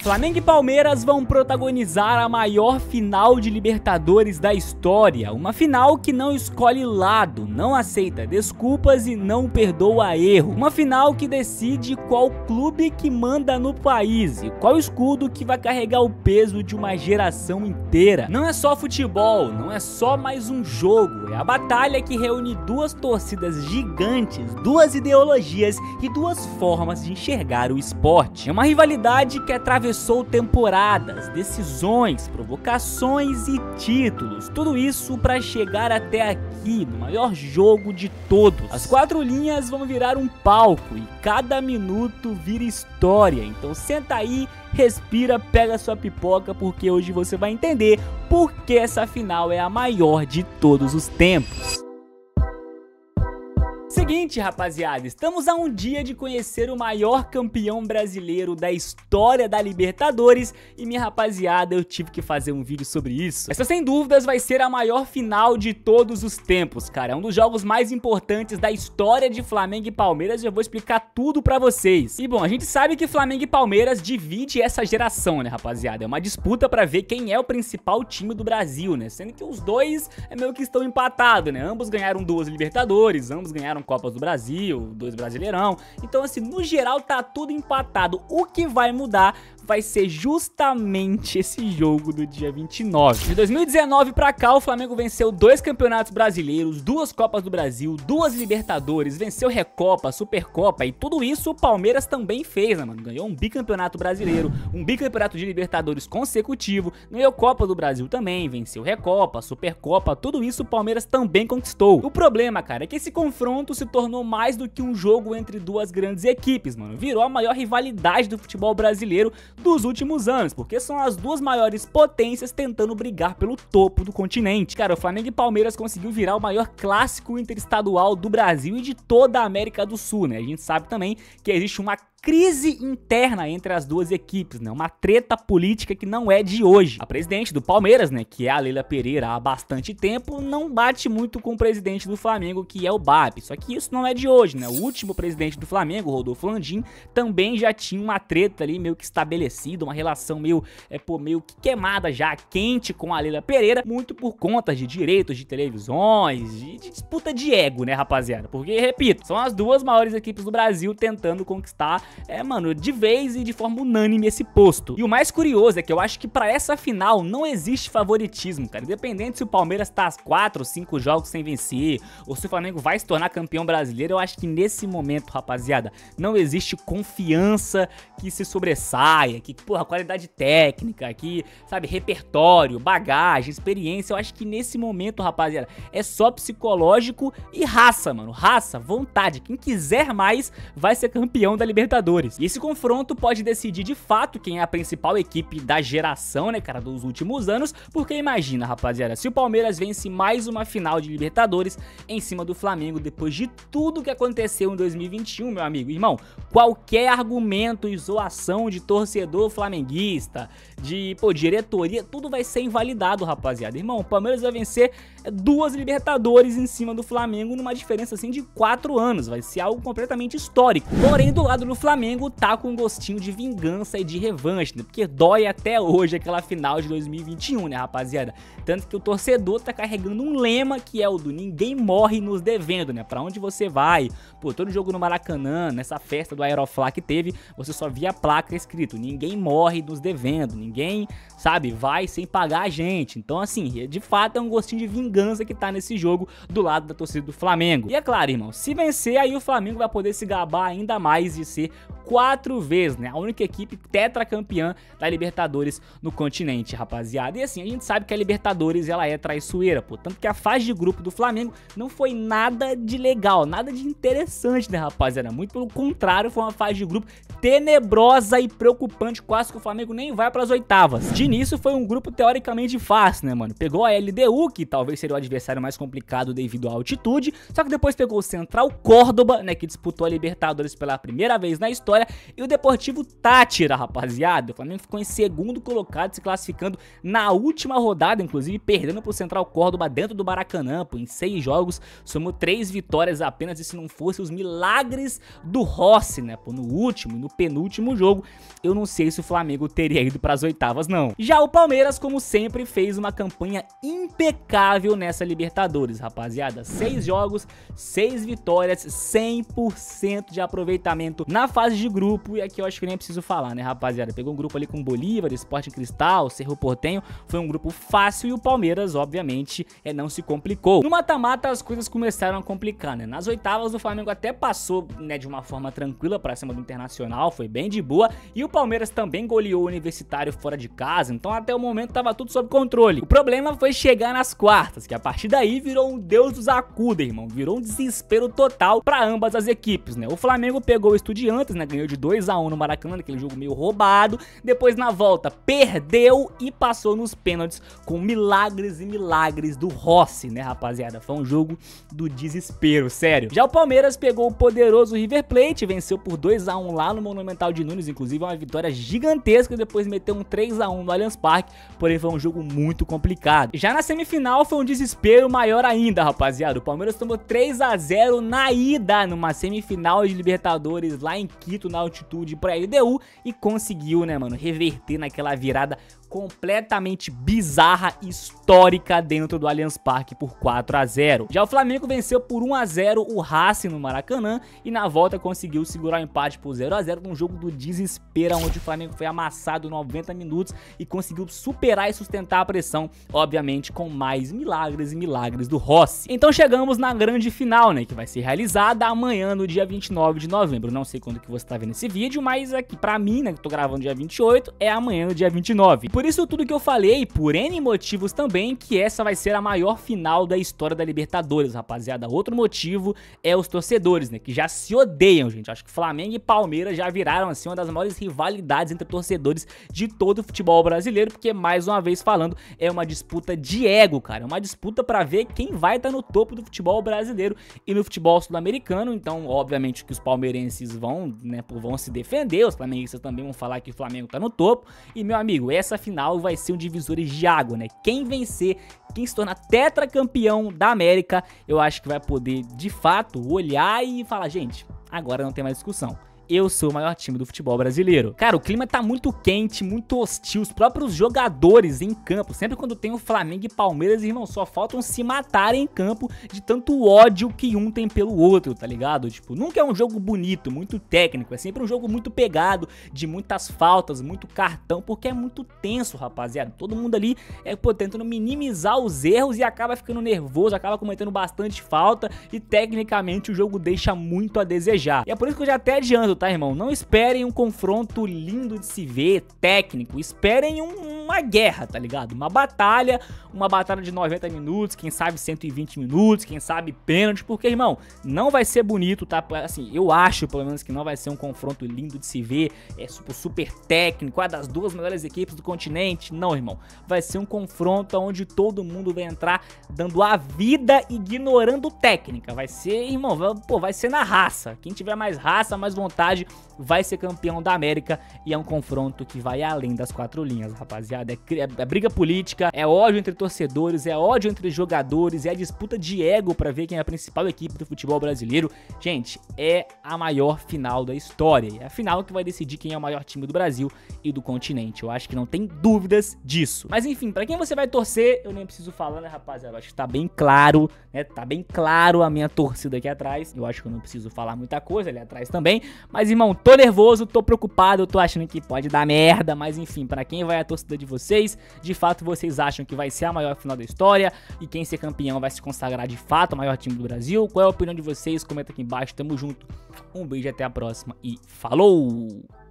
Flamengo e Palmeiras vão protagonizar a maior final de Libertadores da história. Uma final que não escolhe lado, não aceita desculpas e não perdoa erro. Uma final que decide qual clube que manda no país e qual escudo que vai carregar o peso de uma geração inteira. Não é só futebol, não é só mais um jogo, é a batalha que reúne duas torcidas gigantes, duas ideologias e duas formas de enxergar o esporte. É uma rivalidade que atravessou temporadas, decisões, provocações e títulos. Tudo isso para chegar até aqui, no maior jogo de todos. As quatro linhas vão virar um palco e cada minuto vira história. Então senta aí, respira, pega sua pipoca, porque hoje você vai entender por que essa final é a maior de todos os tempos. Seguinte, rapaziada, estamos a um dia de conhecer o maior campeão brasileiro da história da Libertadores e, minha rapaziada, eu tive que fazer um vídeo sobre isso. Essa, sem dúvidas, vai ser a maior final de todos os tempos, cara. É um dos jogos mais importantes da história de Flamengo e Palmeiras e eu vou explicar tudo pra vocês. E, bom, a gente sabe que Flamengo e Palmeiras divide essa geração, né, rapaziada? É uma disputa pra ver quem é o principal time do Brasil, né? Sendo que os dois meio que estão empatados, né? Ambos ganharam 2 Libertadores, ambos ganharam Copas do Brasil, 2 Brasileirão. Então, assim, no geral tá tudo empatado. O que vai mudar vai ser justamente esse jogo do dia 29. De 2019 pra cá, o Flamengo venceu 2 campeonatos brasileiros, 2 Copas do Brasil, 2 Libertadores, venceu Recopa, Supercopa e tudo isso o Palmeiras também fez, né, mano? Ganhou um bicampeonato brasileiro, um bicampeonato de Libertadores consecutivo, ganhou Copa do Brasil também, venceu Recopa, Supercopa, tudo isso o Palmeiras também conquistou. O problema, cara, é que esse confronto se tornou mais do que um jogo entre duas grandes equipes, mano. Virou a maior rivalidade do futebol brasileiro dos últimos anos, porque são as duas maiores potências tentando brigar pelo topo do continente. Cara, o Flamengo e Palmeiras conseguiu virar o maior clássico interestadual do Brasil e de toda a América do Sul, né? A gente sabe também que existe uma crise interna entre as duas equipes, né? Uma treta política que não é de hoje. A presidente do Palmeiras, né, que é a Leila Pereira há bastante tempo, não bate muito com o presidente do Flamengo, que é o BAP. Só que isso não é de hoje, né? O último presidente do Flamengo, Rodolfo Landim, também já tinha uma treta ali meio que estabelecida, uma relação meio que queimada já, quente com a Leila Pereira, muito por conta de direitos de televisões, de disputa de ego, né, rapaziada? Porque, repito, são as duas maiores equipes do Brasil tentando conquistar mano, de vez e de forma unânime esse posto. E o mais curioso é que eu acho que pra essa final não existe favoritismo, cara. Independente se o Palmeiras tá 4 ou 5 jogos sem vencer, ou se o Flamengo vai se tornar campeão brasileiro, eu acho que nesse momento, rapaziada, não existe confiança que se sobressaia, que, porra, qualidade técnica, que, sabe, repertório, bagagem, experiência. Eu acho que nesse momento, rapaziada, é só psicológico e raça, mano. Raça, vontade. Quem quiser mais vai ser campeão da Libertadores. E esse confronto pode decidir de fato quem é a principal equipe da geração, né, cara, dos últimos anos, porque imagina, rapaziada, se o Palmeiras vence mais uma final de Libertadores em cima do Flamengo depois de tudo que aconteceu em 2021, meu amigo, irmão, qualquer argumento e zoação de torcedor flamenguista, de, diretoria, tudo vai ser invalidado, rapaziada. Irmão, o Palmeiras vai vencer 2 Libertadores em cima do Flamengo numa diferença, assim, de 4 anos, vai ser algo completamente histórico. Porém, do lado do Flamengo tá com um gostinho de vingança e de revanche, né? Porque dói até hoje aquela final de 2021, né, rapaziada? Tanto que o torcedor tá carregando um lema que é o do ninguém morre nos devendo, né? Pra onde você vai? Pô, todo jogo no Maracanã, nessa festa do Aeroflá que teve, você só via a placa escrito ninguém morre nos devendo, ninguém, sabe, vai sem pagar a gente. Então, assim, de fato é um gostinho de vingança que tá nesse jogo do lado da torcida do Flamengo. E é claro, irmão, se vencer, aí o Flamengo vai poder se gabar ainda mais de ser 4 vezes, né? A única equipe tetracampeã da Libertadores no continente, rapaziada. E assim, a gente sabe que a Libertadores, ela é traiçoeira, pô. Tanto que a fase de grupo do Flamengo não foi nada de legal, nada de interessante, né, rapaziada? Muito pelo contrário, foi uma fase de grupo tenebrosa e preocupante, quase que o Flamengo nem vai pras oitavas. De início foi um grupo teoricamente fácil, né, mano? Pegou a LDU, que talvez seria o adversário mais complicado devido à altitude, só que depois pegou o Central Córdoba, né, que disputou a Libertadores pela primeira vez na na história, e o Deportivo Táchira, rapaziada. O Flamengo ficou em segundo colocado, se classificando na última rodada, inclusive perdendo pro Central Córdoba dentro do Maracanã, pô. Em 6 jogos, somou 3 vitórias apenas, e se não fosse os milagres do Rossi, né, pô, no último e no penúltimo jogo, eu não sei se o Flamengo teria ido pras oitavas, não. Já o Palmeiras, como sempre, fez uma campanha impecável nessa Libertadores, rapaziada. 6 jogos, 6 vitórias, 100% de aproveitamento na fase de grupo, e aqui eu acho que nem preciso falar, né, rapaziada. Pegou um grupo ali com Bolívar, Sporting Cristal, Cerro Porteño, foi um grupo fácil, e o Palmeiras, obviamente, não se complicou. No mata-mata as coisas começaram a complicar, né. Nas oitavas o Flamengo até passou, né, de uma forma tranquila pra cima do Internacional, foi bem de boa, e o Palmeiras também goleou o Universitário fora de casa, então até o momento tava tudo sob controle. O problema foi chegar nas quartas, que a partir daí virou um Deus dos acuda, irmão, virou um desespero total pra ambas as equipes, né. O Flamengo pegou o Estudiantes, né, ganhou de 2-1 no Maracanã, aquele jogo meio roubado, depois na volta perdeu e passou nos pênaltis com milagres e milagres do Rossi, né, rapaziada. Foi um jogo do desespero, sério. Já o Palmeiras pegou o poderoso River Plate, venceu por 2-1 lá no Monumental de Nunes, inclusive uma vitória gigantesca, depois meteu um 3-1 no Allianz Parque, porém foi um jogo muito complicado. Já na semifinal foi um desespero maior ainda, rapaziada. O Palmeiras tomou 3-0 na ida, numa semifinal de Libertadores lá em Quito, na altitude pra LDU, e conseguiu, né, mano, reverter naquela virada completamente bizarra, histórica dentro do Allianz Parque por 4-0. Já o Flamengo venceu por 1-0 o Racing no Maracanã, e na volta conseguiu segurar o empate por 0-0 num jogo do desespero, onde o Flamengo foi amassado 90 minutos e conseguiu superar e sustentar a pressão, obviamente com mais milagres e milagres do Rossi. Então chegamos na grande final, né, que vai ser realizada amanhã no dia 29 de novembro. Não sei quando que você tá vendo esse vídeo, mas aqui pra mim, né, que tô gravando dia 28, é amanhã no dia 29. Por isso tudo que eu falei, por N motivos também, que essa vai ser a maior final da história da Libertadores, rapaziada. Outro motivo é os torcedores, né, que já se odeiam, gente. Acho que Flamengo e Palmeiras já viraram, assim, uma das maiores rivalidades entre torcedores de todo o futebol brasileiro, porque, mais uma vez falando, é uma disputa de ego, cara. É uma disputa pra ver quem vai estar no topo do futebol brasileiro e no futebol sul-americano. Então, obviamente que os palmeirenses vão, né, vão se defender, os flamenguistas também vão falar que o Flamengo tá no topo. E, meu amigo, essa final vai ser um divisor de água, né? Quem vencer, quem se tornar tetracampeão da América, eu acho que vai poder, de fato, olhar e falar, gente, agora não tem mais discussão. Eu sou o maior time do futebol brasileiro. Cara, o clima tá muito quente, muito hostil. Os próprios jogadores em campo, sempre quando tem o Flamengo e Palmeiras, irmão, só faltam se matarem em campo de tanto ódio que um tem pelo outro, tá ligado? Tipo, nunca é um jogo bonito, muito técnico. É sempre um jogo muito pegado, de muitas faltas, muito cartão, porque é muito tenso, rapaziada. Todo mundo ali pô, tentando minimizar os erros e acaba ficando nervoso, acaba cometendo bastante falta e tecnicamente o jogo deixa muito a desejar. E é por isso que eu já até adianto, tá, irmão? Não esperem um confronto lindo de se ver, técnico. Esperem uma guerra, tá ligado? Uma batalha de 90 minutos, quem sabe 120 minutos, quem sabe pênalti, porque, irmão, não vai ser bonito, tá? Assim, eu acho, pelo menos, que não vai ser um confronto lindo de se ver, super técnico, das duas melhores equipes do continente. Não, irmão. Vai ser um confronto onde todo mundo vai entrar dando a vida, ignorando técnica. Vai ser, irmão, vai ser na raça. Quem tiver mais raça, mais vontade, vai ser campeão da América, e é um confronto que vai além das 4 linhas, rapaziada. É briga política, é ódio entre torcedores, é ódio entre jogadores, é a disputa de ego pra ver quem é a principal equipe do futebol brasileiro. Gente, é a maior final da história, é a final que vai decidir quem é o maior time do Brasil e do continente. Eu acho que não tem dúvidas disso. Mas enfim, pra quem você vai torcer, eu nem preciso falar, né, rapaziada? Eu acho que tá bem claro, né? Tá bem claro a minha torcida aqui atrás. Eu acho que eu não preciso falar muita coisa ali atrás também. Mas, irmão, tô nervoso, tô preocupado, tô achando que pode dar merda. Mas enfim, pra quem vai a torcida de vocês, de fato vocês acham que vai ser a maior final da história e quem ser campeão vai se consagrar de fato o maior time do Brasil? Qual é a opinião de vocês? Comenta aqui embaixo, tamo junto. Um beijo, até a próxima e falou!